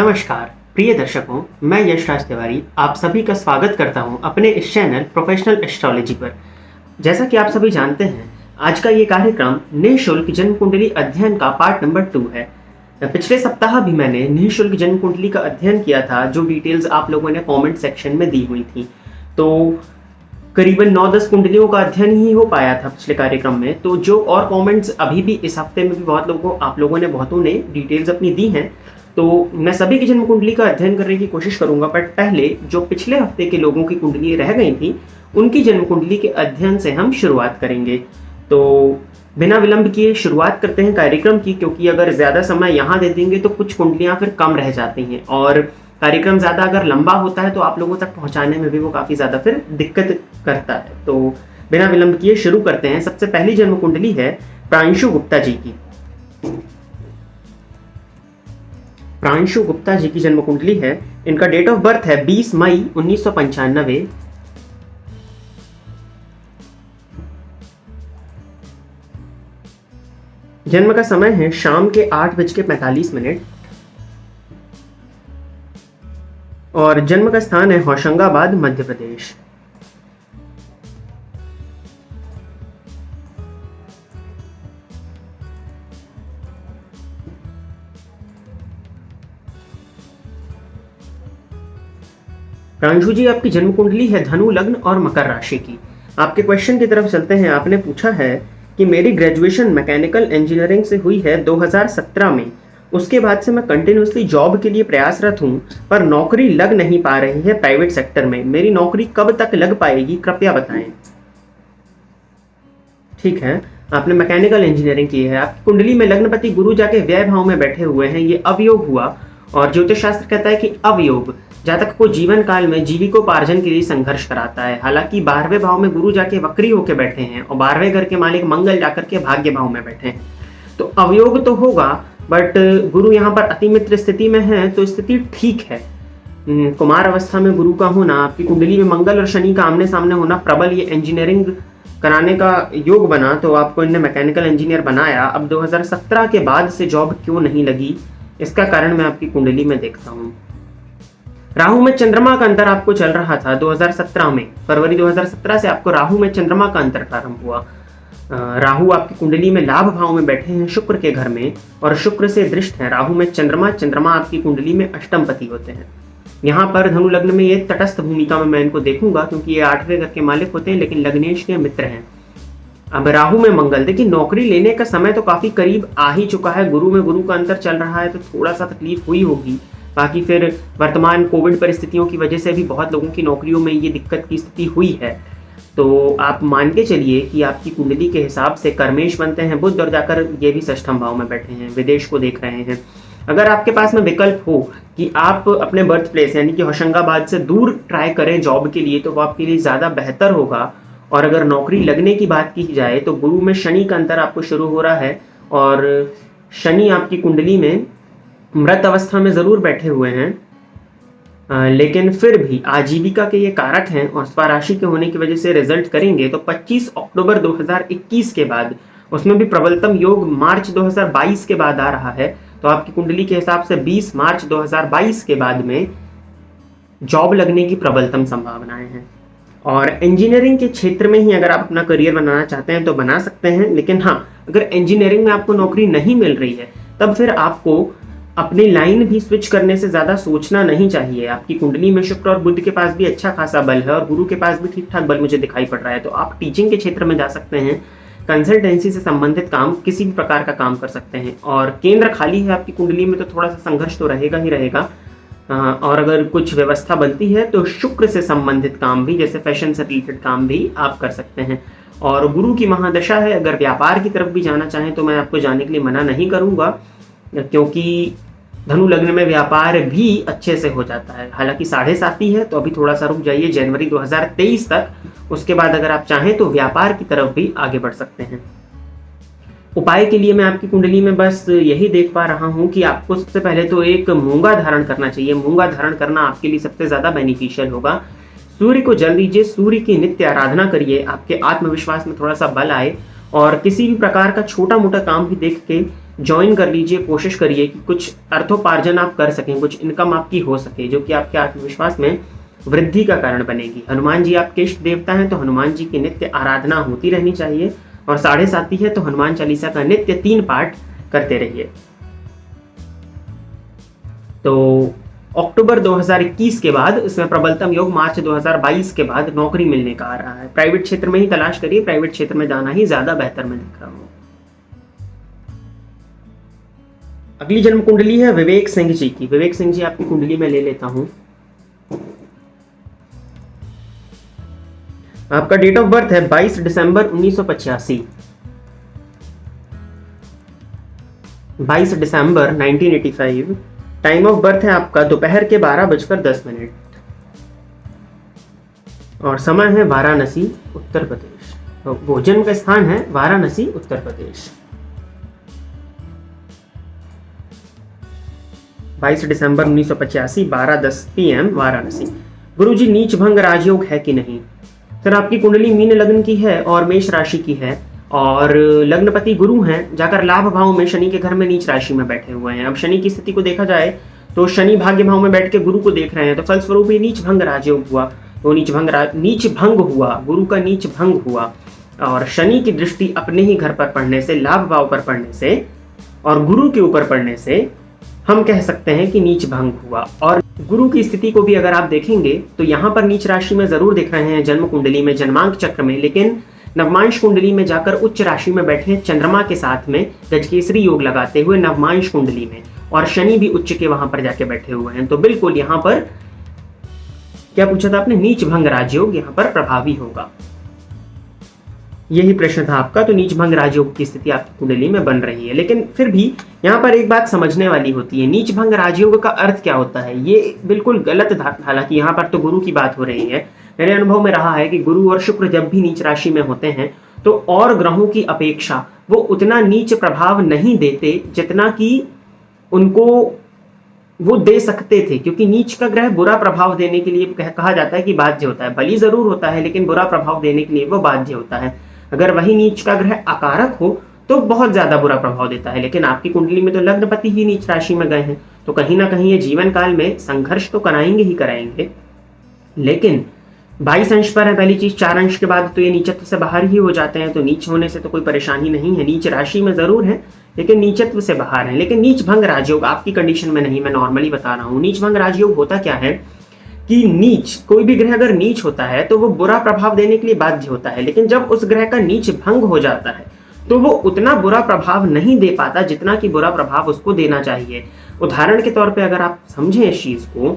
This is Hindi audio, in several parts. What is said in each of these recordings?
नमस्कार प्रिय दर्शकों, मैं यशराज तिवारी आप सभी का स्वागत करता हूं अपने इस चैनल प्रोफेशनल एस्ट्रोलॉजी पर। जैसा कि आप सभी जानते हैं, आज का ये कार्यक्रम निःशुल्क जन्म कुंडली अध्ययन का पार्ट नंबर 2 है। पिछले सप्ताह भी मैंने निःशुल्क जन्म कुंडली का अध्ययन किया था, जो डिटेल्स आप लोगों ने कॉमेंट सेक्शन में दी हुई थी। तो करीबन 9-10 कुंडलियों का अध्ययन ही हो पाया था पिछले कार्यक्रम में। तो जो और कमेंट्स अभी भी इस हफ्ते में भी बहुतों ने डिटेल्स अपनी दी हैं, तो मैं सभी की जन्म कुंडली का अध्ययन करने की कोशिश करूंगा। बट पहले जो पिछले हफ्ते के लोगों की कुंडली रह गई थी, उनकी जन्म कुंडली के अध्ययन से हम शुरुआत करेंगे। तो बिना विलंब किए शुरुआत करते हैं कार्यक्रम की, क्योंकि अगर ज़्यादा समय यहाँ दे देंगे तो कुछ कुंडलियाँ फिर कम रह जाती हैं, और कार्यक्रम ज़्यादा अगर लंबा होता है तो आप लोगों तक पहुँचाने में भी वो काफ़ी ज़्यादा फिर दिक्कत करता है। तो बिना विलंब किए शुरू करते हैं। सबसे पहली जन्म कुंडली है प्रांशु गुप्ता जी की। प्रांशु गुप्ता जी की जन्म कुंडली है। इनका डेट ऑफ बर्थ है 20 मई 1995। जन्म का समय है शाम के 8:45। और जन्म का स्थान है होशंगाबाद, मध्य प्रदेश। प्रांशु जी, आपकी जन्म कुंडली है धनु लग्न और मकर राशि की। आपके क्वेश्चन की तरफ चलते हैं। आपने पूछा है कि मेरी ग्रेजुएशन मैकेनिकल इंजीनियरिंग से हुई है 2017 में। उसके बाद से मैं कंटिन्यूसली जॉब के लिए प्रयासरत हूं, पर नौकरी लग नहीं पा रही है प्राइवेट सेक्टर में। मेरी नौकरी कब तक लग पाएगी, कृपया बताएं। ठीक है, आपने मैकेनिकल इंजीनियरिंग की है। आपकी कुंडली में लग्नपति गुरु जाके व्यय भाव में बैठे हुए हैं। ये अवयोग हुआ, और ज्योतिष शास्त्र कहता है कि अवयोग जातक को जीवन काल में जीविकोपार्जन के लिए संघर्ष कराता है। हालांकि 12वें भाव में गुरु जाके वक्री होकर बैठे हैं, और 12वें घर के मालिक मंगल जाकर के भाग्य भाव में बैठे हैं, तो अवयोग तो होगा। बट गुरु यहाँ पर अतिमित्र स्थिति में है, तो स्थिति ठीक है। कुमार अवस्था में गुरु का होना, आपकी कुंडली में मंगल और शनि का आमने सामने होना प्रबल, ये इंजीनियरिंग कराने का योग बना, तो आपको इन्हें मैकेनिकल इंजीनियर बनाया। अब 2017 के बाद से जॉब क्यों नहीं लगी, इसका कारण मैं आपकी कुंडली में देखता हूँ। राहु में चंद्रमा का अंतर आपको चल रहा था 2017 में। फरवरी 2017 से आपको राहु में चंद्रमा का अंतर प्रारंभ हुआ। राहु आपकी कुंडली में लाभ भाव में बैठे हैं शुक्र के घर में, और शुक्र से दृष्ट है। राहु में चंद्रमा आपकी कुंडली में अष्टमपति होते हैं। यहाँ पर धनु लग्न में ये तटस्थ भूमिका में मैं इनको देखूंगा, क्योंकि ये 8वें घर के मालिक होते हैं, लेकिन लग्नेश के मित्र हैं। अब राहु में मंगल, देखिए नौकरी लेने का समय तो काफी करीब आ ही चुका है। गुरु में गुरु का अंतर चल रहा है, तो थोड़ा सा तकलीफ हुई होगी। बाकी फिर वर्तमान कोविड परिस्थितियों की वजह से भी बहुत लोगों की नौकरियों में ये दिक्कत की स्थिति हुई है। तो आप मान के चलिए कि आपकी कुंडली के हिसाब से कर्मेश बनते हैं बुध, और जाकर ये भी षष्ठम भाव में बैठे हैं, विदेश को देख रहे हैं। अगर आपके पास में विकल्प हो कि आप अपने बर्थ प्लेस यानी कि होशंगाबाद से दूर ट्राई करें जॉब के लिए, तो वो आपके लिए ज़्यादा बेहतर होगा। और अगर नौकरी लगने की बात की जाए, तो गुरु में शनि का अंतर आपको शुरू हो रहा है, और शनि आपकी कुंडली में मृत अवस्था में जरूर बैठे हुए हैं, लेकिन फिर भी आजीविका के ये कारक हैं, और स्वराशि के होने की वजह से रिजल्ट करेंगे। तो 25 अक्टूबर 2021 के बाद, उसमें भी प्रबलतम योग मार्च 2022 के बाद आ रहा है, तो आपकी कुंडली के हिसाब से 20 मार्च 2022 के बाद में जॉब लगने की प्रबलतम संभावनाएं हैं। और इंजीनियरिंग के क्षेत्र में ही अगर आप अपना करियर बनाना चाहते हैं तो बना सकते हैं, लेकिन हाँ, अगर इंजीनियरिंग में आपको नौकरी नहीं मिल रही है, तब फिर आपको अपनी लाइन भी स्विच करने से ज़्यादा सोचना नहीं चाहिए। आपकी कुंडली में शुक्र और बुध के पास भी अच्छा खासा बल है, और गुरु के पास भी ठीक ठाक बल मुझे दिखाई पड़ रहा है। तो आप टीचिंग के क्षेत्र में जा सकते हैं, कंसल्टेंसी से संबंधित काम, किसी भी प्रकार का काम कर सकते हैं। और केंद्र खाली है आपकी कुंडली में, तो थोड़ा सा संघर्ष तो रहेगा ही रहेगा। और अगर कुछ व्यवस्था बनती है तो शुक्र से संबंधित काम भी, जैसे फैशन से रिलेटेड काम भी आप कर सकते हैं। और गुरु की महादशा है, अगर व्यापार की तरफ भी जाना चाहें तो मैं आपको जाने के लिए मना नहीं करूँगा, क्योंकि धनु लग्न में व्यापार भी अच्छे से हो जाता है। हालांकि 7.5 ही है, तो अभी थोड़ा सा रुक जाइए जनवरी 2023 तक। उसके बाद अगर आप चाहें तो व्यापार की तरफ भी आगे बढ़ सकते हैं। उपाय के लिए मैं आपकी कुंडली में बस यही देख पा रहा हूं कि आपको सबसे पहले तो एक मूंगा धारण करना चाहिए। मूंगा धारण करना आपके लिए सबसे ज्यादा बेनिफिशियल होगा। सूर्य को जल दीजिए, सूर्य की नित्य आराधना करिए, आपके आत्मविश्वास में थोड़ा सा बल आए। और किसी भी प्रकार का छोटा मोटा काम भी देख के ज्वाइन कर लीजिए, कोशिश करिए कि कुछ अर्थोपार्जन आप कर सकें, कुछ इनकम आपकी हो सके जो कि आपके आत्मविश्वास में वृद्धि का कारण बनेगी। हनुमान जी आपके इष्ट देवता हैं तो हनुमान जी की नित्य आराधना होती रहनी चाहिए, और 7.5 है तो हनुमान चालीसा का नित्य 3 पाठ करते रहिए। तो अक्टूबर 2021 के बाद इसमें प्रबलतम योग मार्च 2022 के बाद नौकरी मिलने का आ रहा है। प्राइवेट क्षेत्र में ही तलाश करिए, प्राइवेट क्षेत्र में जाना ही ज्यादा बेहतर मैं दिख रहा हूं। अगली जन्म कुंडली है विवेक सिंह जी की। विवेक सिंह जी आपकी कुंडली में ले लेता हूं। आपका डेट ऑफ बर्थ है 22 दिसंबर 1985। 22 दिसंबर 1985। टाइम ऑफ बर्थ है आपका दोपहर के 12:10 और समय है वाराणसी उत्तर प्रदेश। तो वो जन्म का स्थान है वाराणसी उत्तर प्रदेश। 22 दिसंबर 1985 12:10 PM वाराणसी। गुरुजी नीच भंग राजयोग है कि नहीं? सर आपकी कुंडली मीन लग्न की है और मेष राशि की है, और लग्नपति गुरु हैं, जाकर लाभ भाव में शनि के घर में नीच राशि में बैठे हुए हैं। अब शनि की स्थिति को देखा जाए तो शनि भाग्य भाव में बैठ के गुरु को देख रहे हैं, तो फलस्वरूप ये नीच भंग राजयोग हुआ। तो नीच भंग हुआ, गुरु का नीच भंग हुआ, और शनि की दृष्टि अपने ही घर पर पड़ने से, लाभ भाव पर पड़ने से और गुरु के ऊपर पड़ने से हम कह सकते हैं कि नीच भंग हुआ। और गुरु की स्थिति को भी अगर आप देखेंगे तो यहाँ पर नीच राशि में जरूर दिख रहे हैं जन्म कुंडली में, जन्मांक चक्र में, लेकिन नवमांश कुंडली में जाकर उच्च राशि में बैठे चंद्रमा के साथ में गजकेसरी योग लगाते हुए नवमांश कुंडली में, और शनि भी उच्च के वहां पर जाके बैठे हुए हैं। तो बिल्कुल यहाँ पर क्या पूछा था आपने? नीच भंग राजयोग यहाँ पर प्रभावी होगा, यही प्रश्न था आपका। तो नीच भंग राजयोग की स्थिति आपकी कुंडली में बन रही है, लेकिन फिर भी यहाँ पर एक बात समझने वाली होती है, नीच भंग राजयोग का अर्थ क्या होता है? ये बिल्कुल गलत था। हालांकि यहाँ पर तो गुरु की बात हो रही है। मेरे अनुभव में रहा है कि गुरु और शुक्र जब भी नीच राशि में होते हैं तो और ग्रहों की अपेक्षा वो उतना नीच प्रभाव नहीं देते जितना कि उनको वो दे सकते थे, क्योंकि नीच का ग्रह बुरा प्रभाव देने के लिए कहा जाता है कि बाध्य होता है। बली जरूर होता है लेकिन बुरा प्रभाव देने के लिए वो बाध्य होता है। अगर वही नीच का ग्रह अकारक हो तो बहुत ज्यादा बुरा प्रभाव देता है, लेकिन आपकी कुंडली में तो लग्नपति ही नीच राशि में गए हैं, तो कहीं ना कहीं ये जीवन काल में संघर्ष तो कराएंगे ही कराएंगे। लेकिन 22 अंश पर है पहली चीज, 4 अंश के बाद तो ये नीचत्व से बाहर ही हो जाते हैं, तो नीच होने से तो कोई परेशानी नहीं है। नीच राशि में जरूर है लेकिन नीचत्व से बाहर है। लेकिन नीच भंग राजयोग आपकी कंडीशन में नहीं, मैं नॉर्मली बता रहा हूँ। नीच भंग राजयोग होता क्या है कि नीच, कोई भी ग्रह अगर नीच होता है तो वो बुरा प्रभाव देने के लिए बाध्य होता है, लेकिन जब उस ग्रह का नीच भंग हो जाता है तो वो उतना बुरा प्रभाव नहीं दे पाता जितना कि बुरा प्रभाव उसको देना चाहिए। उदाहरण के तौर पे अगर आप समझें इस चीज को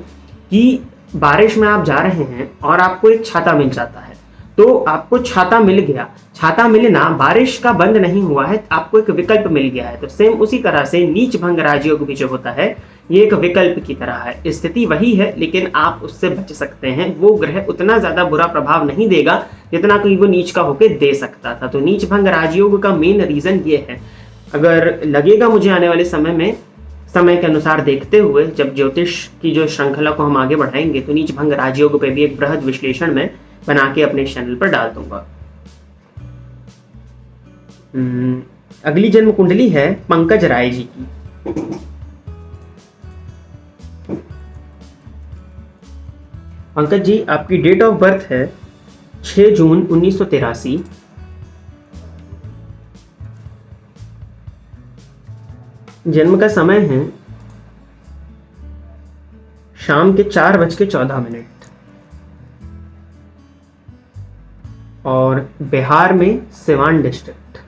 कि बारिश में आप जा रहे हैं और आपको एक छाता मिल जाता है, तो आपको छाता मिल गया, छाता मिलना बारिश का बंद नहीं हुआ है, आपको एक विकल्प मिल गया है। तो सेम उसी तरह से नीच भंग राजयोग भी जो होता है ये एक विकल्प की तरह है। स्थिति वही है लेकिन आप उससे बच सकते हैं। वो ग्रह उतना ज्यादा बुरा प्रभाव नहीं देगा जितना कि वो नीच का होके दे सकता था। तो नीच भंग राजयोग का मेन रीजन ये है। अगर लगेगा मुझे आने वाले समय में, समय के अनुसार देखते हुए, जब ज्योतिष की जो श्रृंखला को हम आगे बढ़ाएंगे तो नीच भंग राजयोग पे भी एक बृहद विश्लेषण में बना के अपने चैनल पर डाल दूंगा। अगली जन्म कुंडली है पंकज राय जी की। पंकज जी आपकी डेट ऑफ बर्थ है 6 जून 1983। जन्म का समय है शाम के 4:14 और बिहार में सिवान डिस्ट्रिक्ट।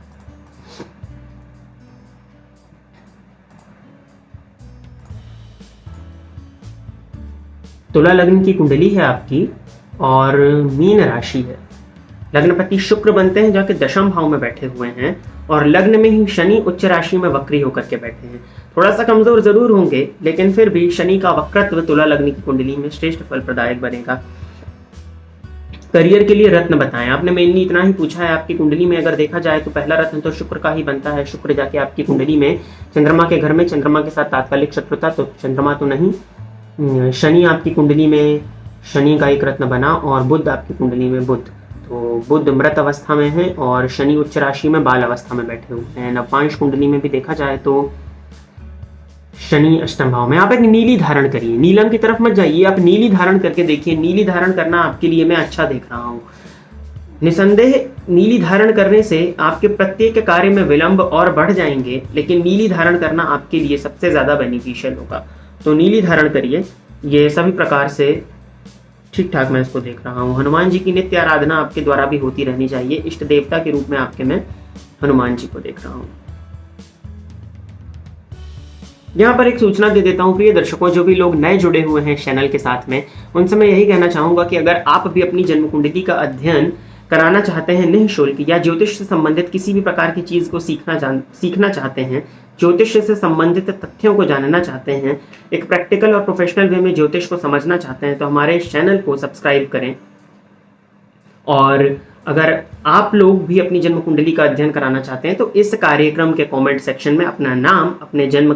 तुला लग्न की कुंडली है आपकी और मीन राशि है। लग्नपति शुक्र बनते हैं जाके दशम भाव में बैठे हुए हैं, और लग्न में ही शनि उच्च राशि में वक्री होकर के बैठे हैं। थोड़ा सा कमजोर जरूर होंगे लेकिन फिर भी शनि का वक्रत्व तुला लग्न की कुंडली में श्रेष्ठ फल प्रदायक बनेगा। करियर के लिए रत्न बताएं। आपने मेनली इतना ही पूछा है। आपकी कुंडली में अगर देखा जाए तो पहला रत्न तो शुक्र का ही बनता है। शुक्र जाके आपकी कुंडली में चंद्रमा के घर में, चंद्रमा के साथ तात्कालिक शत्रुता, तो चंद्रमा तो नहीं। शनि आपकी कुंडली में, शनि का एक रत्न बना, और बुध आपकी कुंडली में बुध, तो तो बुध मृत अवस्था में है और शनि उच्च राशि में बाल अवस्था में बैठे हुए हैं। नवपांश कुंडली में भी देखा जाए तो शनि अष्टम भाव में। आप एक नीली धारण करिए, नीलम की तरफ मत जाइए, आप नीली धारण करके देखिए। नीली धारण करना आपके लिए मैं अच्छा देख रहा हूँ। निसंदेह नीली धारण करने से आपके प्रत्येक कार्य में विलंब और बढ़ जाएंगे, लेकिन नीली धारण करना आपके लिए सबसे ज्यादा बेनिफिशियल होगा। तो नीली धारण करिए, ये सभी प्रकार से ठीक ठाक मैं इसको देख रहा हूँ। हनुमान जी की नित्य आराधना आपके द्वारा भी होती रहनी चाहिए। इष्ट देवता के रूप में आपके मैं हनुमान जी को देख रहा हूँ। यहाँ पर एक सूचना दे देता हूँ प्रिय दर्शकों, जो भी लोग नए जुड़े हुए हैं चैनल के साथ में, उनसे मैं यही कहना चाहूंगा कि अगर आप भी अपनी जन्म कुंडली का अध्ययन कराना चाहते हैं निःशुल्क, या ज्योतिष से संबंधित किसी भी प्रकार की चीज को सीखना चाहते हैं, ज्योतिष से संबंधित तथ्यों को जानना चाहते हैं, एक प्रैक्टिकल और प्रोफेशनल वे में ज्योतिष को समझना चाहते हैं, तो हमारे इस चैनल को सब्सक्राइब करें। और अगर आप लोग भी अपनी जन्म कुंडली का अध्ययन कराना चाहते हैं तो इस कार्यक्रम के कमेंट सेक्शन में अपना नाम, अपने जन्म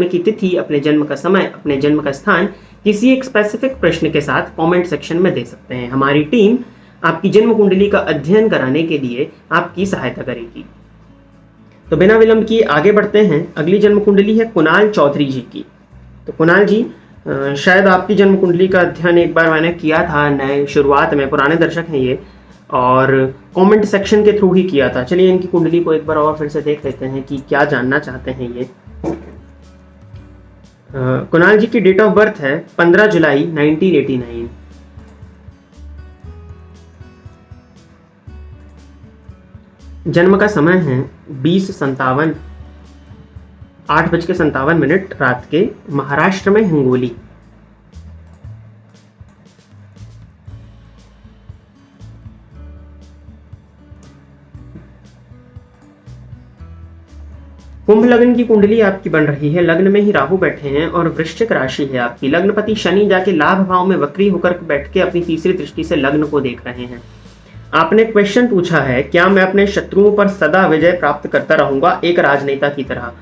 की तिथि, अपने जन्म का समय, अपने जन्म का स्थान किसी एक स्पेसिफिक प्रश्न के साथ कमेंट सेक्शन में दे सकते हैं। हमारी टीम आपकी जन्म कुंडली का अध्ययन कराने के लिए आपकी सहायता करेगी। तो बिना विलंब किए आगे बढ़ते हैं। अगली जन्म कुंडली है कुणाल चौधरी जी की। तो कुणाल जी, शायद आपकी जन्म कुंडली का अध्ययन एक बार मैंने किया था नए शुरुआत में, पुराने दर्शक हैं ये, और कमेंट सेक्शन के थ्रू ही किया था। चलिए इनकी कुंडली को एक बार और फिर से देख लेते हैं कि क्या जानना चाहते हैं ये। कुणाल जी की डेट ऑफ बर्थ है 15 जुलाई 1989। जन्म का समय है 20:57 8:57 रात के, महाराष्ट्र में हिंगोली। कुंभ लग्न की कुंडली आपकी बन रही है। लग्न में ही राहु बैठे हैं और वृश्चिक राशि है आपकी। लग्नपति शनि जाके लाभ भाव में वक्री होकर बैठ के अपनी तीसरी दृष्टि से लग्न को देख रहे हैं। आपने क्वेश्चन पूछा है, क्या मैं अपने शत्रुओं पर सदा विजय प्राप्त करता रहूंगा एक राजनेता की तरह?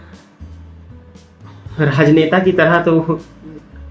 राजनेता की तरह तो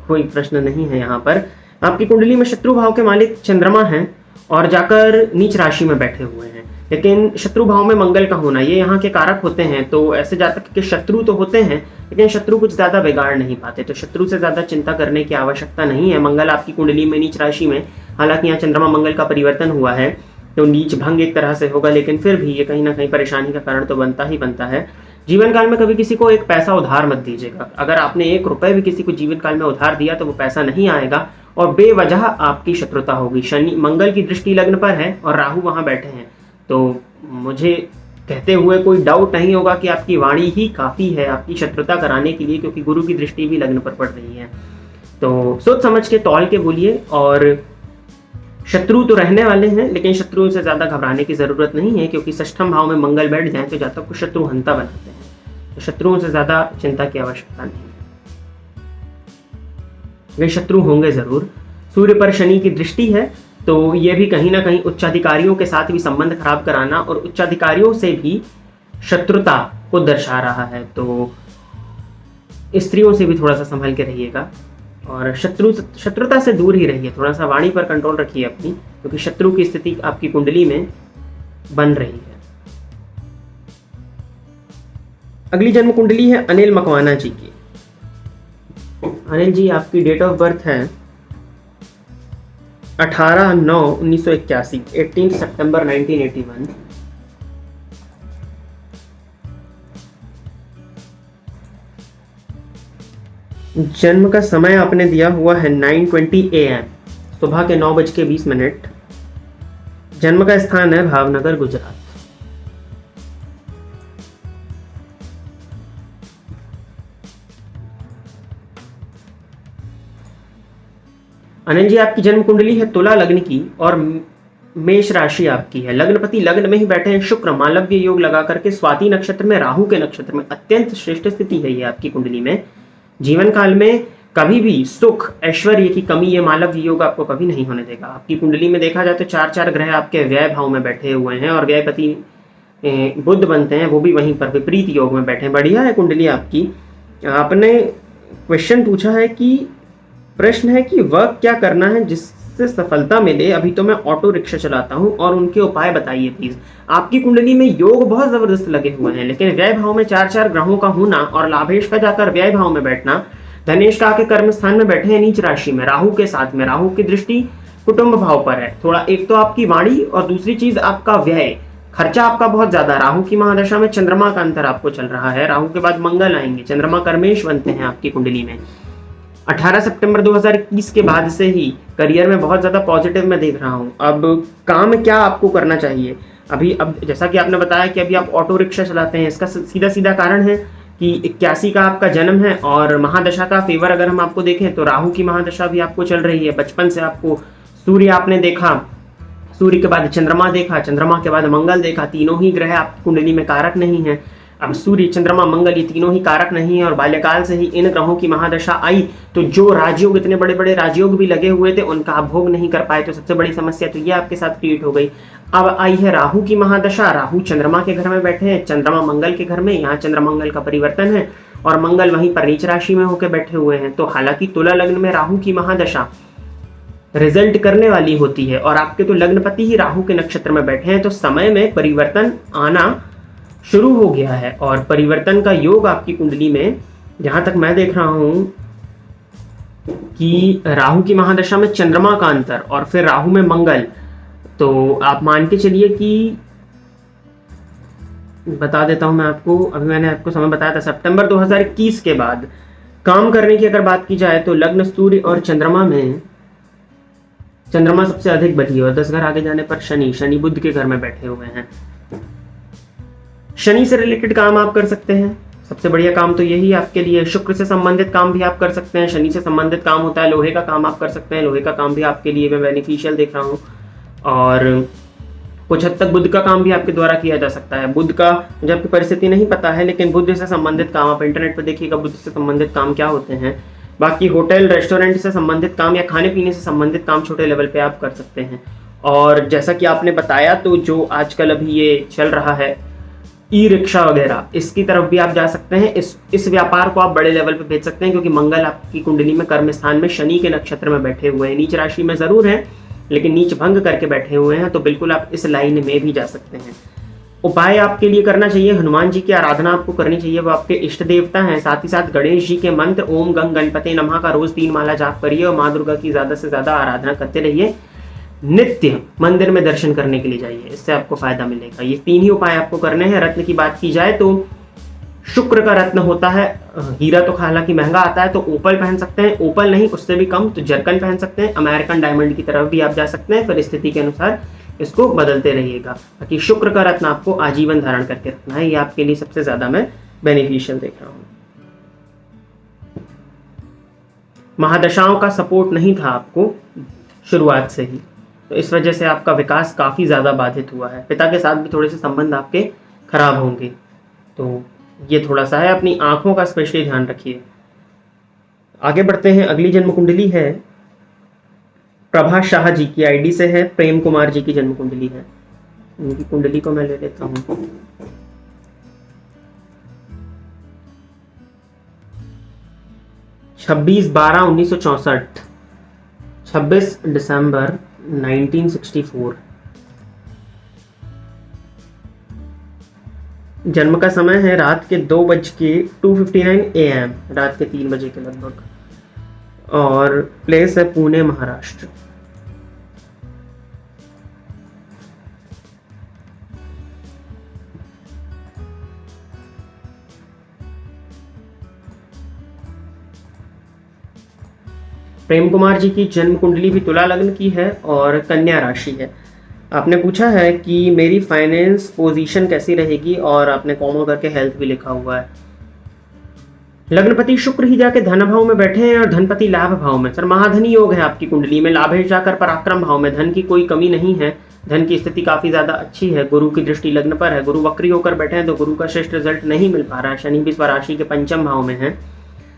कोई प्रश्न नहीं है यहाँ पर। आपकी कुंडली में शत्रु भाव के मालिक चंद्रमा हैं और जाकर नीच राशि में बैठे हुए हैं, लेकिन शत्रु भाव में मंगल का होना ये यहाँ के कारक होते हैं। तो ऐसे जातक के शत्रु तो होते हैं, लेकिन शत्रु कुछ ज्यादा बिगाड़ नहीं पाते, तो शत्रु से ज्यादा चिंता करने की आवश्यकता नहीं है। मंगल आपकी कुंडली में नीच राशि में, हालांकि यहाँ चंद्रमा मंगल का परिवर्तन हुआ है तो नीच भंग एक तरह से होगा, लेकिन फिर भी ये कहीं ना कहीं परेशानी का कारण तो बनता ही बनता है। जीवन काल में कभी किसी को एक पैसा उधार मत दीजिएगा। अगर आपने 1 रुपए भी किसी को जीवन काल में उधार दिया तो वो पैसा नहीं आएगा और बेवजह आपकी शत्रुता होगी। शनि मंगल की दृष्टि लग्न पर है और राहु वहां बैठे हैं, तो मुझे कहते हुए कोई डाउट नहीं होगा कि आपकी वाणी ही काफी है आपकी शत्रुता कराने के लिए, क्योंकि गुरु की दृष्टि भी लग्न पर पड़ रही है। तो सोच समझ के तौल के बोलिए। और शत्रु तो रहने वाले हैं, लेकिन शत्रुओं से ज्यादा घबराने की जरूरत नहीं है, क्योंकि षष्ठम भाव में मंगल बैठ जाए तो जातक को शत्रु हंता बनाते हैं, तो शत्रुओं से ज्यादा चिंता की आवश्यकता नहीं है। वे शत्रु होंगे जरूर। सूर्य पर शनि की दृष्टि है, तो ये भी कहीं ना कहीं उच्चाधिकारियों के साथ भी संबंध खराब कराना और उच्चाधिकारियों से भी शत्रुता को दर्शा रहा है। तो स्त्रियों से भी थोड़ा सा संभल के रहिएगा और शत्रुता से दूर ही रहिए। थोड़ा सा वाणी पर कंट्रोल रखिए अपनी, क्योंकि शत्रु की स्थिति आपकी कुंडली में बन रही है। अगली जन्म कुंडली है अनिल मकवाना जी की। अनिल जी, आपकी डेट ऑफ बर्थ है 18/9/1981, 18 सितंबर 1981। जन्म का समय आपने दिया हुआ है 9:20 AM, सुबह के 9:20। जन्म का स्थान है भावनगर, गुजरात। अनिल जी, आपकी जन्म कुंडली है तुला लग्न की और मेष राशि आपकी है। लग्नपति लग्न में ही बैठे हैं शुक्र, मालव्य योग लगा करके स्वाति नक्षत्र में, राहु के नक्षत्र में। अत्यंत श्रेष्ठ स्थिति है ये आपकी कुंडली में। जीवन काल में कभी भी सुख ऐश्वर्य की कमी ये मालव्य योग आपको कभी नहीं होने देगा। आपकी कुंडली में देखा जाए तो 4 ग्रह आपके व्यय भाव में बैठे हुए हैं और व्ययपति बुध बनते हैं, वो भी वहीं पर विपरीत योग में बैठे हैं। बढ़िया है कुंडली आपकी। आपने क्वेश्चन पूछा है कि प्रश्न है कि वह क्या करना है जिससे इससे सफलता मिले, अभी तो मैं ऑटो रिक्शा चलाता हूँ, और उनके उपाय बताइए प्लीज। आपकी कुंडली में योग बहुत जबरदस्त लगे हुए हैं, लेकिन व्यय भाव में 4 ग्रहों का होना और लाभेश का जाकर व्यय भाव में बैठना, धनेश का आके कर्म स्थान में बैठे हैं नीच राशि में राहु के साथ में, राहु की दृष्टि कुटुंब भाव पर है। थोड़ा एक तो आपकी वाणी और दूसरी चीज आपका व्यय, खर्चा आपका बहुत ज्यादा। राहु की महादशा में चंद्रमा का अंतर आपको चल रहा है, राहु के बाद मंगल आएंगे, चंद्रमा कर्मेश बनते हैं आपकी कुंडली में। 18 सितंबर 2021 के बाद से ही करियर में बहुत ज्यादा पॉजिटिव मैं देख रहा हूँ। अब काम क्या आपको करना चाहिए अभी, अब जैसा कि आपने बताया कि अभी आप ऑटो रिक्शा चलाते हैं, इसका सीधा सीधा कारण है कि 81 का आपका जन्म है, और महादशा का फेवर अगर हम आपको देखें तो राहु की महादशा भी आपको चल रही है। बचपन से आपको सूर्य आपने देखा, सूर्य के बाद चंद्रमा देखा, चंद्रमा के बाद मंगल देखा, तीनों ही ग्रह आपकी कुंडली में कारक नहीं है। अब सूर्य, चंद्रमा, मंगल ये तीनों ही कारक नहीं है, और बाल्यकाल से ही इन ग्रहों की महादशा आई तो जो राजयोग, इतने बड़े बड़े राजयोग भी लगे हुए थे, उनका आप भोग नहीं कर पाए, तो सबसे बड़ी समस्या तो ये आपके साथ क्रिएट हो गई। अब आई है राहु की महादशा, राहु चंद्रमा के घर में बैठे हैं, चंद्रमा मंगल के घर में, यहाँ चंद्र मंगल का परिवर्तन है, और मंगल वहीं पर नीच राशि में होकर बैठे हुए हैं। तो हालांकि तुला लग्न में राहु की महादशा रिजल्ट करने वाली होती है, और आपके तो लग्नपति ही राहु के नक्षत्र में बैठे हैं, तो समय में परिवर्तन आना शुरू हो गया है। और परिवर्तन का योग आपकी कुंडली में, जहां तक मैं देख रहा हूं कि राहु की महादशा में चंद्रमा का अंतर और फिर राहु में मंगल, तो आप मान के चलिए कि, बता देता हूं मैं आपको, अभी मैंने आपको समय बताया था सितंबर 2021 के बाद काम करने की अगर बात की जाए तो लग्न, सूर्य और चंद्रमा में चंद्रमा सबसे अधिक बची, और 10 घर आगे जाने पर शनि बुध के घर में बैठे हुए हैं। शनि से रिलेटेड काम आप कर सकते हैं, सबसे बढ़िया काम तो यही आपके लिए। शुक्र से संबंधित काम भी आप कर सकते हैं, शनि से संबंधित काम होता है, लोहे का काम आप कर सकते हैं, लोहे का काम भी आपके लिए मैं बेनिफिशियल देख रहा हूँ। और कुछ हद तक बुध का काम भी आपके द्वारा किया जा सकता है। बुध का मुझे आपकी परिस्थिति नहीं पता है, लेकिन बुध से संबंधित काम आप इंटरनेट पर देखिएगा, बुध से संबंधित काम क्या होते हैं। बाकी होटल, रेस्टोरेंट से संबंधित काम या खाने पीने से संबंधित काम छोटे लेवल पे आप कर सकते हैं। और जैसा कि आपने बताया, तो जो आजकल अभी ये चल रहा है ई रिक्शा वगैरह, इसकी तरफ भी आप जा सकते हैं। इस व्यापार को आप बड़े लेवल पे भेज सकते हैं, क्योंकि मंगल आपकी कुंडली में कर्म स्थान में शनि के नक्षत्र में बैठे हुए हैं, नीच राशि में जरूर हैं लेकिन नीच भंग करके बैठे हुए हैं, तो बिल्कुल आप इस लाइन में भी जा सकते हैं। उपाय आपके लिए करना चाहिए, हनुमान जी की आराधना आपको करनी चाहिए, वो आपके इष्ट देवता हैं। साथ ही साथ गणेश जी के मंत्र ओम गंग गणपते नमः का रोज 3 माला जाप करिए, और माँ दुर्गा की ज्यादा से ज्यादा आराधना करते रहिए। नित्य मंदिर में दर्शन करने के लिए जाइए, इससे आपको फायदा मिलेगा। ये 3 ही उपाय आपको करने हैं। रत्न की बात की जाए तो शुक्र का रत्न होता है, हीरा तो हालांकि महंगा आता है, तो ओपल पहन सकते हैं, ओपल नहीं उससे भी कम तो जर्कन पहन सकते हैं। अमेरिकन डायमंड की तरफ भी आप जा सकते हैं, फिर स्थिति के अनुसार इसको बदलते रहिएगा। बाकी शुक्र का रत्न आपको आजीवन धारण करके रखना है, ये आपके लिए सबसे ज्यादा मैं बेनिफिशियल देख रहा हूँ। महादशाओं का सपोर्ट नहीं था आपको शुरुआत से ही, तो इस वजह से आपका विकास काफी ज्यादा बाधित हुआ है। पिता के साथ भी थोड़े से संबंध आपके खराब होंगे, तो ये थोड़ा सा है, अपनी आंखों का स्पेशली ध्यान रखिए। आगे बढ़ते हैं। अगली जन्म कुंडली है प्रभा शाह जी की आईडी से है, प्रेम कुमार जी की जन्म कुंडली है। उनकी कुंडली को मैं ले लेता हूं। 26/12/1964, 26 दिसंबर 1964 जन्म का समय है रात के 2:59 AM, रात के 3 बजे के लगभग, और प्लेस है पुणे महाराष्ट्र। प्रेम कुमार जी की जन्म कुंडली भी तुला लग्न की है और कन्या राशि है। आपने पूछा है कि मेरी फाइनेंस पोजीशन कैसी रहेगी, और आपने कॉमा करके हेल्थ भी लिखा हुआ है। लग्नपति शुक्र ही जाके धन भाव में बैठे हैं और धनपति लाभ भाव में। सर महाधनी योग है आपकी कुंडली में, लाभेश जाकर पराक्रम भाव में, धन की कोई कमी नहीं है, धन की स्थिति काफी ज्यादा अच्छी है। गुरु की दृष्टि लग्न पर है, गुरु वक्री होकर बैठे हैं तो गुरु का श्रेष्ठ रिजल्ट नहीं मिल पा रहा है। शनि भी स्वराशि के 5म भाव में है,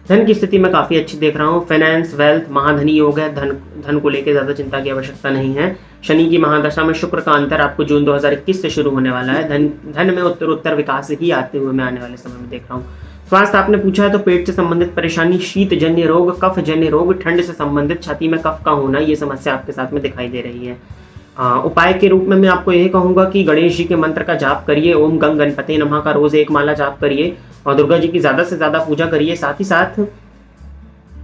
धन की स्थिति मैं काफी अच्छी देख रहा हूँ। फाइनेंस, वेल्थ, महाधनी योग है, धन को लेकर ज्यादा चिंता की आवश्यकता नहीं है। शनि की महादशा में शुक्र का अंतर आपको जून 2021 से शुरू होने वाला है। धन में उत्तर विकास ही आते हुए मैं आने वाले समय में देख रहा हूँ। स्वास्थ्य आपने पूछा है तो पेट से संबंधित परेशानी, शीत जन्य रोग, कफ जन्य रोग, ठंड से संबंधित छाती में कफ का होना, ये समस्या आपके साथ में दिखाई दे रही है। उपाय के रूप में मैं आपको यही कहूंगा कि गणेश जी के मंत्र का जाप करिए, ओम गंग गणपति नमः का रोज 1 माला जाप करिए और दुर्गा जी की ज्यादा से ज्यादा पूजा करिए। साथ ही साथ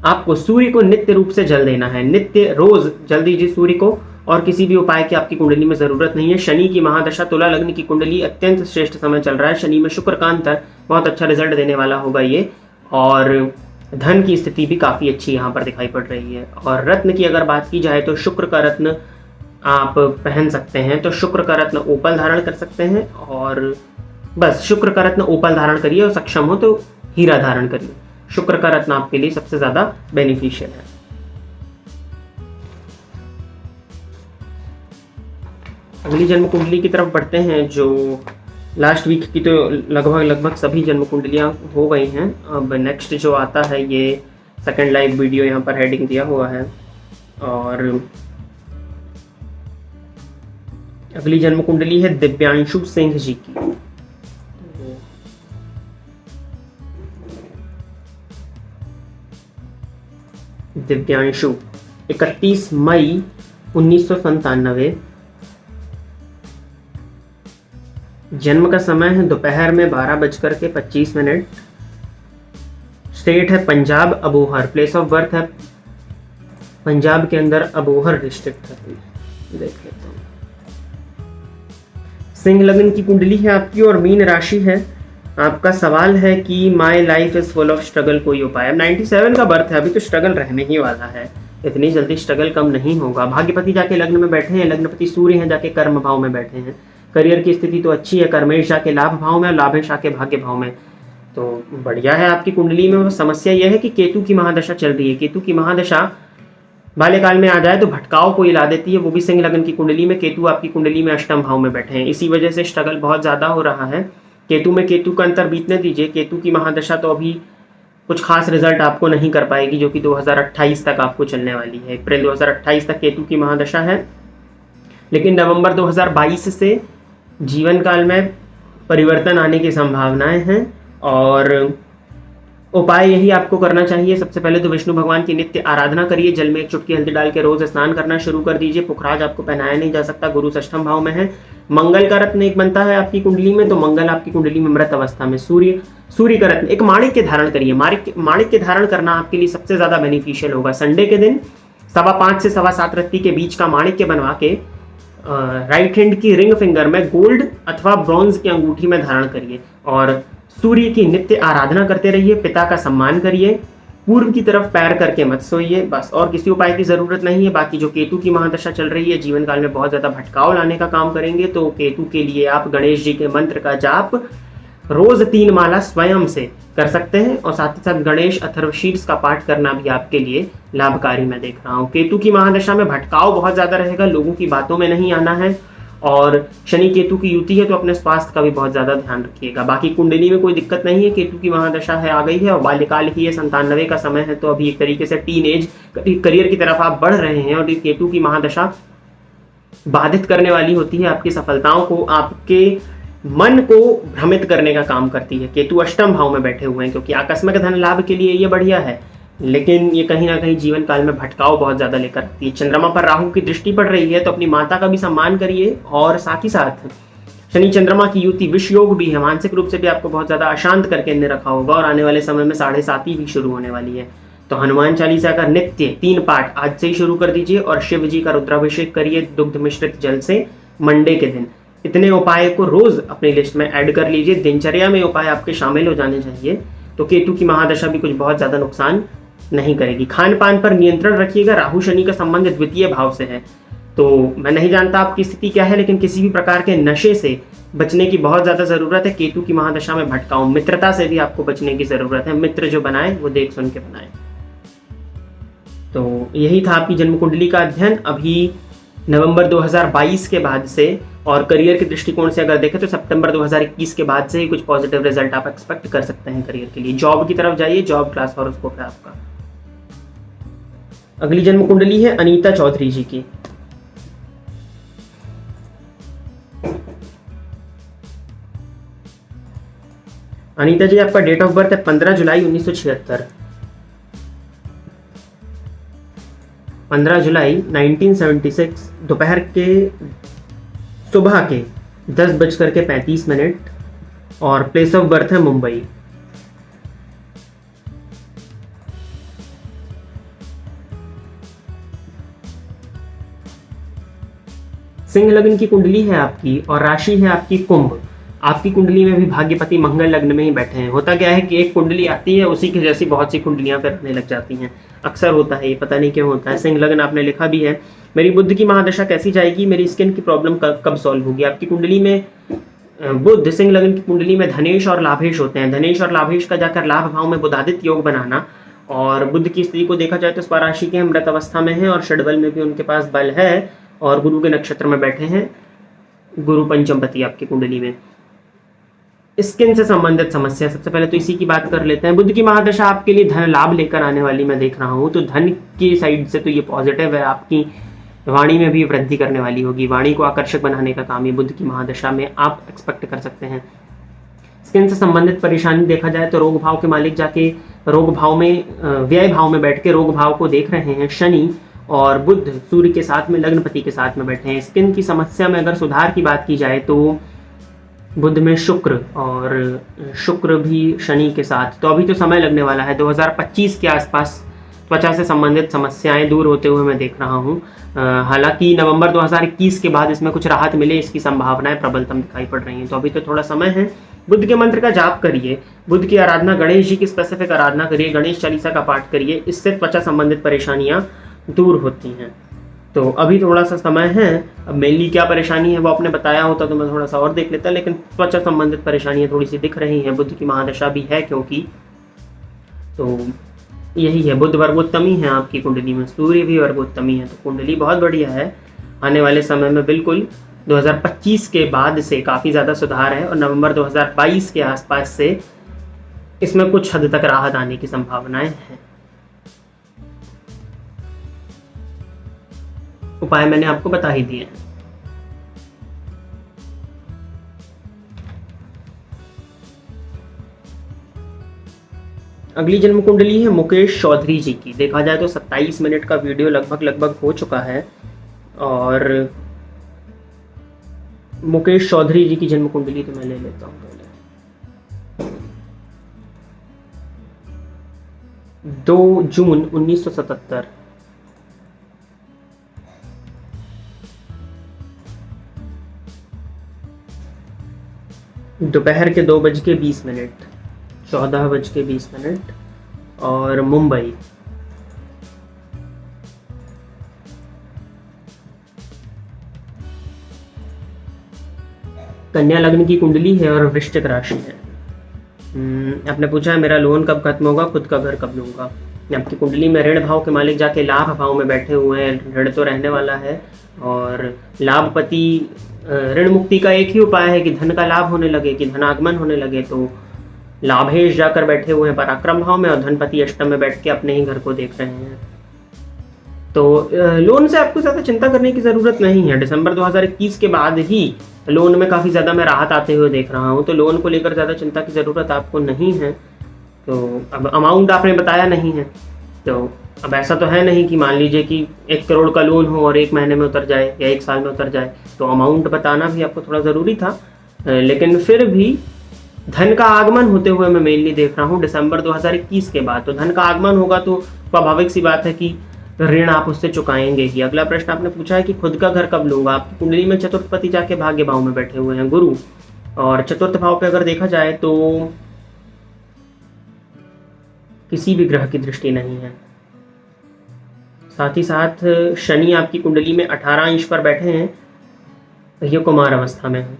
आपको सूर्य को नित्य रूप से जल देना है, नित्य रोज जल दीजिए सूर्य को, और किसी भी उपाय की आपकी कुंडली में जरूरत नहीं है। शनि की महादशा, तुला लग्न की कुंडली, अत्यंत श्रेष्ठ समय चल रहा है। शनि में शुक्र का अंतर बहुत अच्छा रिजल्ट देने वाला होगा ये, और धन की स्थिति भी काफी अच्छी यहाँ पर दिखाई पड़ रही है। और रत्न की अगर बात की जाए तो शुक्र का रत्न आप पहन सकते हैं, तो शुक्र का रत्न ओपल धारण कर सकते हैं, और बस शुक्र का रत्न ओपल धारण करिए, और सक्षम हो तो हीरा धारण करिए। शुक्र का रत्न आपके लिए सबसे ज्यादा बेनिफिशियल है। अगली जन्म कुंडली की तरफ बढ़ते हैं, जो लास्ट वीक की तो लगभग सभी जन्म कुंडलियां हो गई हैं। अब नेक्स्ट जो आता है ये सेकंड लाइव वीडियो, यहाँ पर हेडिंग दिया हुआ है। और अगली जन्म कुंडली है दिव्यांशु सिंह जी की। दिव्यांशु 31 मई 1997, जन्म का समय है दोपहर में 12:25। स्टेट है Punjab, Abohar. Place of birth है पंजाब के अंदर अबोहर डिस्ट्रिक्ट है। देख लेते हैं। सिंह लग्न की कुंडली है आपकी और मीन राशि है। आपका सवाल है कि my life is full of struggle, कोई उपाय? 97 का बर्थ है, अभी तो स्ट्रगल रहने ही वाला है, इतनी जल्दी स्ट्रगल कम नहीं होगा। भाग्यपति जाके लग्न में बैठे हैं, लग्नपति सूर्य हैं जाके कर्म भाव में बैठे हैं। करियर की स्थिति तो अच्छी है, कर्मेश जाके लाभ भाव में और लाभेश आके भाग्य भाव में, तो बढ़िया है आपकी कुंडली में। समस्या यह है कि केतु की महादशा चल रही है। केतु की महादशा बाल्यकाल में आ जाए तो भटकाव को ला देती है, वो भी सिंह लग्न की कुंडली में। केतु आपकी कुंडली में अष्टम भाव में बैठे हैं, इसी वजह से स्ट्रगल बहुत ज्यादा हो रहा है। केतु में केतु का अंतर बीतने दीजिए। केतु की महादशा तो अभी कुछ खास रिजल्ट आपको नहीं कर पाएगी, जो कि 2028 तक आपको चलने वाली है। अप्रैल 2028 तक केतु की महादशा है, लेकिन नवंबर 2022 से जीवन काल में परिवर्तन आने की संभावनाएं हैं। और उपाय यही आपको करना चाहिए। सबसे पहले तो विष्णु भगवान की नित्य आराधना करिए, जल में 1 चुटकी हल्दी डाल के रोज स्नान करना शुरू कर दीजिए। पुखराज आपको पहनाया नहीं जा सकता, गुरु षष्ठम भाव में है। मंगल का रत्न एक बनता है आपकी कुंडली में, तो मंगल आपकी कुंडली में मृत अवस्था में। सूर्य का रत्न एक माणिक्य धारण करिए। माणिक्य धारण करना आपके लिए सबसे ज्यादा बेनिफिशियल होगा। संडे के दिन 5:15 से 7:15 रत्ती के बीच का माणिक्य बनवा के राइट हैंड की रिंग फिंगर में गोल्ड अथवा ब्रॉन्ज की अंगूठी में धारण करिए, और सूर्य की नित्य आराधना करते रहिए। पिता का सम्मान करिए, पूर्व की तरफ पैर करके मत सोइए, बस। और किसी उपाय की जरूरत नहीं है। बाकी जो केतु की महादशा चल रही है, जीवन काल में बहुत ज्यादा भटकाव लाने का काम करेंगे, तो केतु के लिए आप गणेश जी के मंत्र का जाप रोज 3 माला स्वयं से कर सकते हैं, और साथ ही साथ गणेश अथर्वशीर्ष का पाठ करना भी आपके लिए लाभकारी मैं देख रहा हूँ। केतु की महादशा में भटकाव बहुत ज्यादा रहेगा, लोगों की बातों में नहीं आना है, और शनि केतु की युति है तो अपने स्वास्थ्य का भी बहुत ज्यादा ध्यान रखिएगा। बाकी कुंडली में कोई दिक्कत नहीं है, केतु की महादशा है आ गई है, और बाल्यकाल ही है, 97 का समय है, तो अभी एक तरीके से टीन एज करियर की तरफ आप बढ़ रहे हैं। और केतु की महादशा बाधित करने वाली होती है, आपकी सफलताओं को, आपके मन को भ्रमित करने का काम करती है। केतु अष्टम भाव में बैठे हुए हैं, क्योंकि आकस्मिक धन लाभ के लिए ये बढ़िया है, लेकिन ये कहीं ना कहीं जीवन काल में भटकाव बहुत ज्यादा लेकर आती है। चंद्रमा पर राहु की दृष्टि पड़ रही है, तो अपनी माता का भी सम्मान करिए, और साथ ही साथ शनि चंद्रमा की युति विष योग भी है, मानसिक रूप से भी आपको बहुत ज्यादा अशांत करके इन्हें रखा होगा, और आने वाले समय में 7:30 भी शुरू होने वाली है। तो हनुमान चालीसा का नित्य 3 पाठ आज से ही शुरू कर दीजिए, और शिव जी का रुद्राभिषेक करिए दुग्ध मिश्रित जल से मंडे के दिन। इतने उपाय को रोज अपनी लिस्ट में ऐड कर लीजिए, दिनचर्या में उपाय आपके शामिल हो जाने चाहिए, तो केतु की महादशा भी कुछ बहुत ज्यादा नुकसान नहीं करेगी। खान पान पर नियंत्रण रखिएगा, राहु शनि का संबंध द्वितीय भाव से है, तो मैं नहीं जानता आपकी स्थिति क्या है, लेकिन किसी भी प्रकार के नशे से बचने की बहुत ज्यादा जरूरत है। केतु की महादशा में भटकाऊ, मित्रता से भी आपको बचने की जरूरत है। मित्र जो बनाए वो देख सुन के बनाए। तो यही था आपकी जन्म कुंडली का अध्ययन। अभी नवंबर 2022 के बाद से, और करियर के दृष्टिकोण से अगर देखें तो सितंबर 2021 के बाद से ही कुछ पॉजिटिव रिजल्ट आप एक्सपेक्ट कर सकते हैं करियर के लिए। जॉब की तरफ जाइए, जॉब क्लास हॉरोस्कोप है आपका। अगली जन्म कुंडली है अनीता चौधरी जी की। अनीता जी, आपका डेट ऑफ बर्थ है 15 जुलाई 1976। 15 जुलाई 1976 दोपहर के सुबह के 10:35 और प्लेस ऑफ बर्थ है मुंबई। सिंह लग्न की कुंडली है आपकी और राशि है आपकी कुंभ। आपकी कुंडली में भी भाग्यपति मंगल लग्न में ही बैठे हैं। होता क्या है कि एक कुंडली आती है, उसी की जैसी बहुत सी कुंडलियां फिर आने लग जाती हैं। अक्सर होता है, ये पता नहीं क्यों होता है। सिंह लग्न आपने लिखा भी है। मेरी बुध की महादशा कैसी जाएगी, मेरी स्किन की प्रॉब्लम कब सॉल्व होगी। आपकी कुंडली में बुध, सिंह लग्न की कुंडली में धनेश और लाभेश होते हैं। धनेश और लाभेश का जाकर लाभ भाव में बुधादित्य योग बनाना, और बुध की स्थिति को देखा जाए तो स्वराशि के मृत अवस्था में है और षडबल में भी उनके पास बल है और गुरु के नक्षत्र में बैठे हैं। गुरु पंचमपति आपकी कुंडली में। स्किन से संबंधित समस्या, सबसे पहले तो इसी की बात कर लेते हैं। बुध की महादशा आपके लिए धन लाभ लेकर आने वाली मैं देख रहा हूँ, तो धन की साइड से तो ये पॉजिटिव है। आपकी वाणी में भी वृद्धि करने वाली होगी। वाणी को आकर्षक बनाने का काम ये बुध की महादशा में आप एक्सपेक्ट कर सकते हैं। स्किन से संबंधित परेशानी देखा जाए तो रोग भाव के मालिक जाके रोग भाव में, व्यय भाव में बैठ के रोग भाव को देख रहे हैं शनि, और बुध सूर्य के साथ में लग्नपति के साथ में बैठे हैं। स्किन की समस्या में अगर सुधार की बात की जाए तो बुध में शुक्र, और शुक्र भी शनि के साथ, तो अभी तो समय लगने वाला है। 2025 के आसपास त्वचा से संबंधित समस्याएं दूर होते हुए मैं देख रहा हूँ। हालांकि नवंबर 2021 के बाद इसमें कुछ राहत मिले, इसकी संभावनाएं प्रबलतम दिखाई पड़ रही हैं। तो अभी तो थोड़ा समय है। बुध के मंत्र का जाप करिए, बुध की आराधना, गणेश जी की स्पेसिफिक आराधना करिए, गणेश चालीसा का पाठ करिए, इससे त्वचा संबंधित परेशानियां दूर होती हैं। तो अभी थोड़ा सा समय है। अब मेनली क्या परेशानी है वो आपने बताया होता तो मैं थोड़ा सा और देख लेता, लेकिन त्वचा संबंधित परेशानियां थोड़ी सी दिख रही हैं। बुध की महादशा भी है क्योंकि, तो यही है। बुध वर्गोत्तमी है आपकी कुंडली में, सूर्य भी वर्गोत्तमी है, तो कुंडली बहुत बढ़िया है। आने वाले समय में बिल्कुल 2025 के बाद से काफ़ी ज़्यादा सुधार है, और नवंबर 2022 के आसपास से इसमें कुछ हद तक राहत आने की संभावनाएं हैं। उपाय मैंने आपको बता ही दिए हैं। अगली जन्म कुंडली है मुकेश चौधरी जी की। देखा जाए तो 27 मिनट का वीडियो लगभग हो चुका है, और मुकेश चौधरी जी की जन्म कुंडली तो मैं ले लेता हूं पहले। 2 जून 1977, दोपहर के 2:20, 14:20, और मुंबई। कन्या लग्न की कुंडली है और वृश्चिक राशि है। आपने पूछा है मेरा लोन कब खत्म होगा, खुद का घर कब लूंगा। आपकी कुंडली में ऋण भाव के मालिक जाके लाभ भाव में बैठे हुए हैं। ऋण तो रहने वाला है, और लाभपति, ऋण मुक्ति का एक ही उपाय है कि धन का लाभ होने लगे, कि धनागमन होने लगे। तो लाभेश जाकर बैठे हुए हैं पराक्रम भाव में, और धनपति अष्टम में बैठ के अपने ही घर को देख रहे हैं। तो लोन से आपको ज़्यादा चिंता करने की ज़रूरत नहीं है। दिसंबर 2021 के बाद ही लोन में काफ़ी ज़्यादा मैं राहत आते हुए देख रहा हूँ, तो लोन को लेकर ज़्यादा चिंता की ज़रूरत आपको नहीं है। तो अब अमाउंट आपने बताया नहीं है, तो अब ऐसा तो है नहीं कि मान लीजिए कि 1 करोड़ का लोन हो और 1 महीने में उतर जाए या 1 साल में उतर जाए, तो अमाउंट बताना भी आपको थोड़ा ज़रूरी था। लेकिन फिर भी धन का आगमन होते हुए मैं मेनली देख रहा हूँ दिसंबर 2021 के बाद। तो धन का आगमन होगा तो स्वाभाविक सी बात है कि ऋण आप उससे चुकाएंगे ही। अगला प्रश्न आपने पूछा है कि खुद का घर कब लूंगा। आपकी कुंडली में चतुर्थपति जाके भाग्य भाव में बैठे हुए हैं गुरु, और चतुर्थ भाव पे अगर देखा जाए तो किसी भी ग्रह की दृष्टि नहीं है। साथ ही साथ शनि आपकी कुंडली में 18 अंश पर बैठे हैं, ये कुमार अवस्था में है।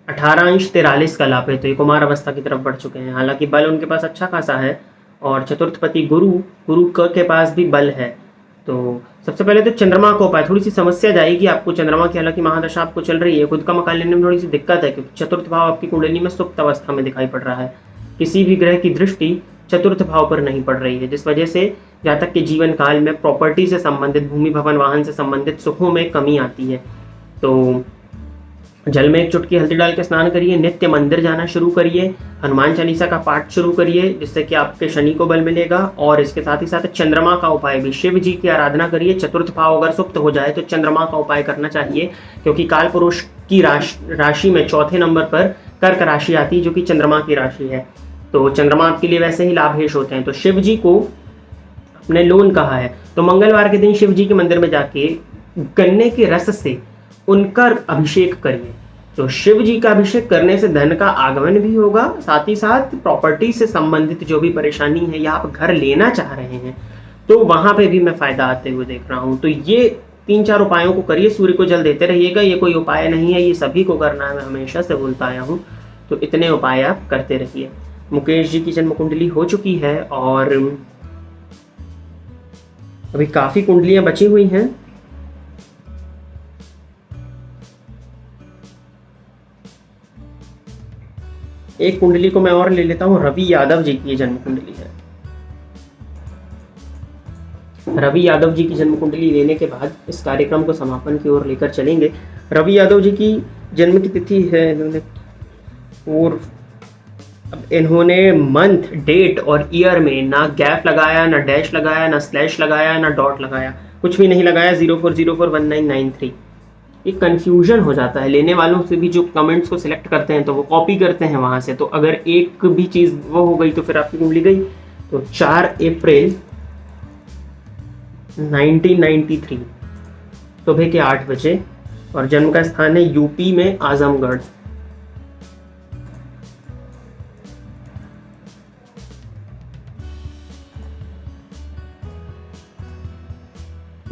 18 अंश 43 का लाभ है, तो ये कुमार अवस्था की तरफ बढ़ चुके हैं। हालांकि बल उनके पास अच्छा खासा है, और चतुर्थपति गुरु के पास भी बल है। तो सबसे पहले तो चंद्रमा को उपाय, थोड़ी सी समस्या जाएगी आपको चंद्रमा की, हालांकि महादशा आपको चल रही है। खुद का मकान लेने में थोड़ी सी दिक्कत है, क्योंकि चतुर्थ भाव आपकी कुंडली में सुप्त अवस्था में दिखाई पड़ रहा है। किसी भी ग्रह की दृष्टि चतुर्थ भाव पर नहीं पड़ रही है, जिस वजह से जातक के जीवन काल में प्रॉपर्टी से संबंधित, भूमि भवन वाहन से संबंधित सुखों में कमी आती है। तो जल में एक चुटकी हल्दी डाल के स्नान करिए, नित्य मंदिर जाना शुरू करिए, हनुमान चालीसा का पाठ शुरू करिए, जिससे कि आपके शनि को बल मिलेगा। और इसके साथ ही साथ चंद्रमा का उपाय भी, शिव जी की आराधना करिए। चतुर्थ भाव अगर सुप्त हो जाए तो चंद्रमा का उपाय करना चाहिए, क्योंकि काल पुरुष की राशि में चौथे नंबर पर कर्क राशि आती है, जो कि चंद्रमा की राशि है। तो चंद्रमा आपके लिए वैसे ही लाभेश होते हैं। तो शिव जी को अपने लोन कहा है, तो मंगलवार के दिन शिव जी के मंदिर में जाके गन्ने के रस से उनका अभिषेक करिए। तो शिव जी का अभिषेक करने से धन का आगमन भी होगा, साथ ही साथ प्रॉपर्टी से संबंधित जो भी परेशानी है या आप घर लेना चाह रहे हैं तो वहां पे भी मैं फायदा आते हुए देख रहा हूं। तो ये 3-4 उपायों को करिए, सूर्य को जल देते रहिएगा। ये कोई उपाय नहीं है, ये सभी को करना है, मैं हमेशा से बोलता आया हूँ। तो इतने उपाय आप करते रहिए। मुकेश जी की जन्म कुंडली हो चुकी है और अभी काफी कुंडलियां बची हुई हैं। एक कुंडली को मैं और ले लेता हूं। रवि यादव जी की जन्म कुंडली है। रवि यादव जी की जन्म कुंडली लेने के बाद इस कार्यक्रम को समापन की ओर लेकर चलेंगे। रवि यादव जी की जन्म की तिथि है इन्होंने मंथ, डेट और ईयर में ना गैप लगाया, ना डैश लगाया, ना स्लैश लगाया, ना डॉट लगाया, कुछ भी नहीं लगाया। 04041993। एक कन्फ्यूजन हो जाता है लेने वालों से भी, जो कमेंट्स को सिलेक्ट करते हैं तो वो कॉपी करते हैं वहां से, तो अगर एक भी चीज वो हो गई तो फिर आपकी कुंडली गई। तो 4 अप्रैल 1993 सुबह के 8 बजे और जन्म का स्थान है यूपी में आजमगढ़।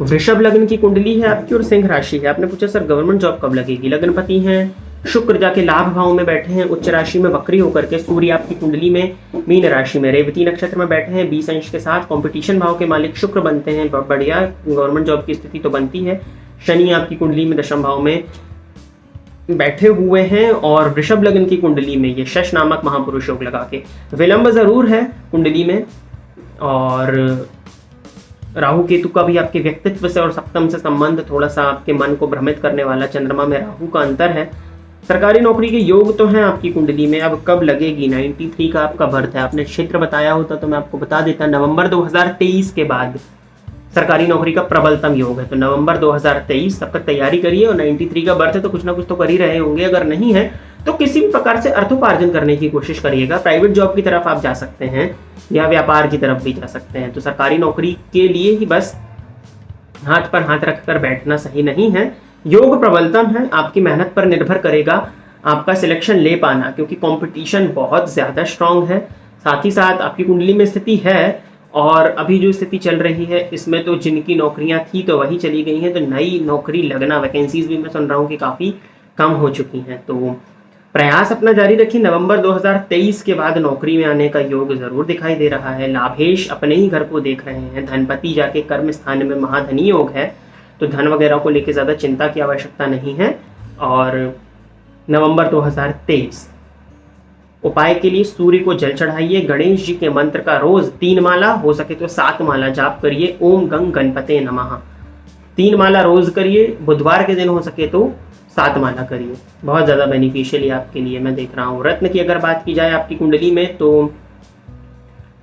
वृषभ लग्न की कुंडली है आपकी और सिंह राशि है। आपने पूछा सर गवर्नमेंट जॉब कब लगेगी। लग्नपति हैं शुक्र, जाके लाभ भाव में बैठे हैं उच्च राशि में वक्री होकर के। सूर्य आपकी कुंडली में मीन राशि में रेवती नक्षत्र में बैठे हैं 20 अंश के साथ। कंपटीशन भाव के मालिक शुक्र बनते हैं, बढ़िया गवर्नमेंट जॉब की स्थिति तो बनती है। शनि आपकी कुंडली में दशम भाव में बैठे हुए हैं और वृषभ लग्न की कुंडली में ये शश नामक महापुरुष योग लगा के विलंब जरूर है कुंडली में। और राहु केतु का भी आपके व्यक्तित्व से और सप्तम से संबंध थोड़ा सा आपके मन को भ्रमित करने वाला चंद्रमा में राहु का अंतर है। सरकारी नौकरी के योग तो हैं आपकी कुंडली में, अब कब लगेगी। 93 का आपका बर्थ है। आपने क्षेत्र बताया होता तो मैं आपको बता देता। नवंबर 2023 के बाद सरकारी नौकरी का प्रबलतम योग है, तो नवंबर 2023 तब तक तैयारी करिए। और 93 का बर्थ है तो कुछ ना कुछ तो कर ही रहे होंगे, अगर नहीं है तो किसी भी प्रकार से अर्थोपार्जन करने की कोशिश करिएगा। प्राइवेट जॉब की तरफ आप जा सकते हैं या व्यापार की तरफ भी जा सकते हैं। तो सरकारी नौकरी के लिए ही बस हाथ पर हाथ रखकर बैठना सही नहीं है। योग प्रबलतम है, आपकी मेहनत पर निर्भर करेगा आपका सिलेक्शन ले पाना, क्योंकि कंपटीशन बहुत ज़्यादा स्ट्रांग है। साथ ही साथ आपकी कुंडली में स्थिति है और अभी जो स्थिति चल रही है इसमें तो जिनकी नौकरियां थी तो वही चली गई हैं, तो नई नौकरी लगना, वैकेंसीज भी मैं सुन रहा हूँ कि काफ़ी कम हो चुकी हैं। तो प्रयास अपना जारी रखिए। नवंबर 2023 के बाद नौकरी में आने का योग जरूर दिखाई दे रहा है। लाभेश अपने ही घर को देख रहे हैं। धनपति जाके कर्म स्थान में महाधनी योग है, तो धन वगैरह को लेकर ज़्यादा चिंता की आवश्यकता नहीं है। और नवंबर 2023 उपाय के लिए सूर्य को जल चढ़ाइए। गणेश जी के मंत्र का रोज 3 माला, हो सके तो 7 माला जाप करिए। ओम गंग गणपते नमः 3 माला रोज करिए। बुधवार के दिन हो सके तो 7 माला करिए, बहुत ज़्यादा बेनिफिशियल है आपके लिए, मैं देख रहा हूँ। रत्न की अगर बात की जाए आपकी कुंडली में तो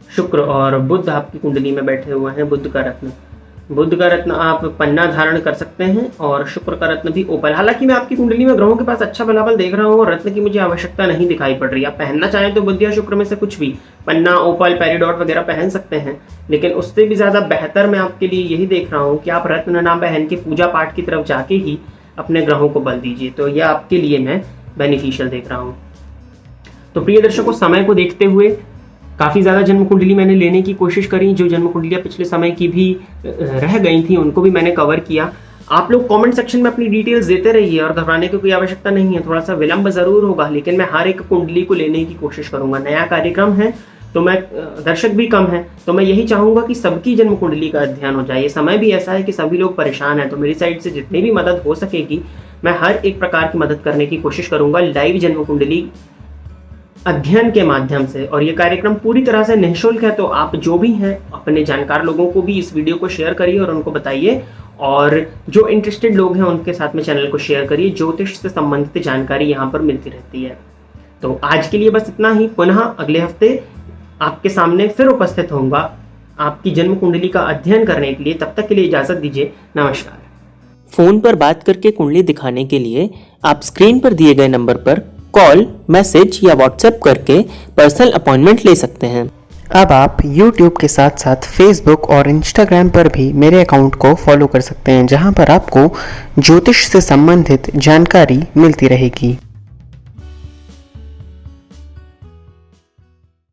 शुक्र और बुध आपकी कुंडली में बैठे हुए हैं। बुध का रत्न आप पन्ना धारण कर सकते हैं और शुक्र का रत्न भी ओपल। हालांकि मैं आपकी कुंडली में ग्रहों के पास अच्छा बलाबल देख रहा हूँ और रत्न की मुझे आवश्यकता नहीं दिखाई पड़ रही। आप पहनना चाहें तो बुध या शुक्र में से कुछ भी, पन्ना, ओपल, पेरिडॉट वगैरह पहन सकते हैं, लेकिन उससे भी ज़्यादा बेहतर मैं आपके लिए यही देख रहा हूँ कि आप रत्न ना पहन के पूजा पाठ की तरफ जाके ही अपने ग्रहों को बल दीजिए। तो यह आपके लिए मैं बेनिफिशियल देख रहा हूँ। तो प्रिय दर्शकों, समय को देखते हुए काफ़ी ज़्यादा जन्म कुंडली मैंने लेने की कोशिश करी। जो जन्म कुंडलियाँ पिछले समय की भी रह गई थी उनको भी मैंने कवर किया। आप लोग कमेंट सेक्शन में अपनी डिटेल्स देते रहिए और घबराने की कोई आवश्यकता नहीं है। थोड़ा सा विलंब ज़रूर होगा, लेकिन मैं हर एक कुंडली को लेने की कोशिश करूँगा। नया कार्यक्रम है तो मैं दर्शक भी कम है, तो मैं यही चाहूँगा कि सबकी जन्म कुंडली का अध्ययन हो जाए। ये समय भी ऐसा है कि सभी लोग परेशान हैं, तो मेरी साइड से जितनी भी मदद हो सकेगी मैं हर एक प्रकार की मदद करने की कोशिश करूँगा लाइव जन्म कुंडली अध्ययन के माध्यम से। और ये कार्यक्रम पूरी तरह से निःशुल्क है, तो आप जो भी हैं अपने जानकार लोगों को भी इस वीडियो को शेयर करिए और उनको बताइए। और जो इंटरेस्टेड लोग हैं उनके साथ में चैनल को शेयर करिए। ज्योतिष से संबंधित जानकारी यहाँ पर मिलती रहती है। तो आज के लिए बस इतना ही। पुनः अगले हफ्ते आपके सामने फिर उपस्थित होऊंगा आपकी जन्म कुंडली का अध्ययन करने के लिए। तब तक के लिए इजाज़त दीजिए। नमस्कार। फ़ोन पर बात करके कुंडली दिखाने के लिए आप स्क्रीन पर दिए गए नंबर पर कॉल, मैसेज या व्हाट्सएप करके पर्सनल अपॉइंटमेंट ले सकते हैं। अब आप YouTube के साथ साथ Facebook और Instagram पर भी मेरे अकाउंट को फॉलो कर सकते हैं, जहां पर आपको ज्योतिष से संबंधित जानकारी मिलती रहेगी।